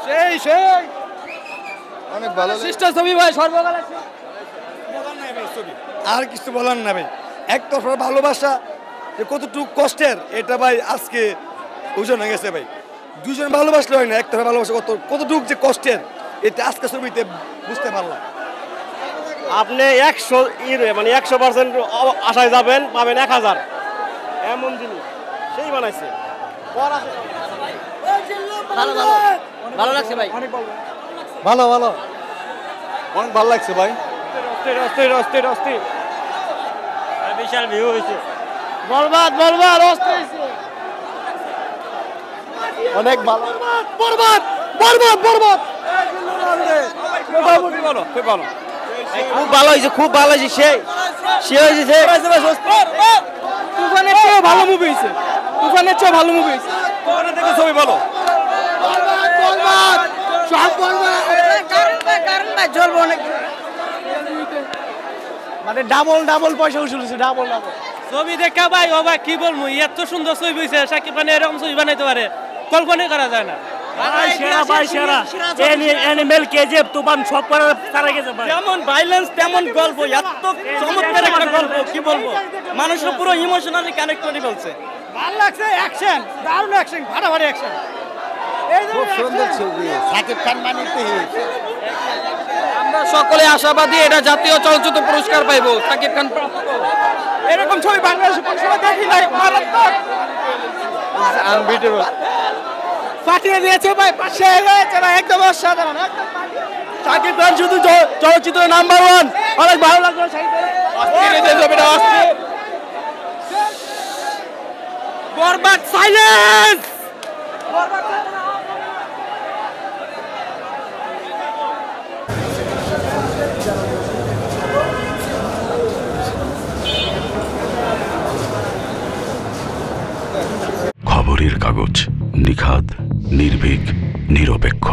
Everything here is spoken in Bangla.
সেই সেই অনেক ভালো শ্রেষ্ঠ ছবি ভাই সর্বকালের আর কিছু বলার না ভাই একতরফা ভালোবাসা যে কতটুকু কষ্টের এটা ভাই আজকে ওজন হয়ে গেছে ভাই দুজন ভালোবাসলে হয় না একতরফা ভালোবাসা কতটুকু যে কষ্টের এটা আজকে ছবিতে বুঝতে পারলাম। আপনি 100% আশায় যাবেন, পাবেন 1000 এমন জিনিস সেই বানাইছে। ভালো লাগছে ভাই ভালো ভালো অনেক ভালো লাগছে ভাই। বিশাল ভিউ হয়েছে। বরবাদ অনেক ভালো বরবাদ বরবাদ বরবাদ খুব ভালো হয়েছে, খুব ভালো হয়েছে। সে হয়েছে তুফানের চেয়ে ভালো মুভি হয়েছে, তুফানের চেয়ে ভালো মুভি হয়েছে। ছবি ভালো। মানে ডাবল পয়সা উসুল হয়েছে, ডাবল ছবি দেখা ভাই ও ভাই কি বলবো, এত সুন্দর ছবি হয়েছে। সাকিব খান এরকম ছবি বানাইতে পারে, কল্পনাই করা যায় না। অ্যানিমেল কেজিএফ তুফান সব করে তারা গেছে ভাই। যেমন ভাইলেন্স তেমন গল্প, এত চমৎকার একটা গল্প, কি বলবো, মানুষের পুরো ইমোশনালি কানেক্ট করে ফেলছে। ভালো লাগছে, অ্যাকশন দারুণ অ্যাকশন, ফাটাফাটি অ্যাকশন। খুব সুন্দর ছবি সাকিব খান মানে আমরা সকলে আশাবাদী এটা জাতীয় চলচ্চিত্র পুরস্কার পাইবো সাকিব খান প্রাপ্ত। এরকম ছবি বাংলাদেশে কোনো সময় দেখি নাই, মারাত্মক আনবিটেবল ফাটিয়ে দিয়েছে ভাই, পাশে হয়েছে না, একদম অসাধারণ। সাকিব খান শুধু চলচ্চিত্র নাম্বার 1, অনেক ভালো লাগলো। বরবাদ সাইলেন্স। খবরের কাগজ, নিখাদ, নির্ভীক, নিরপেক্ষ।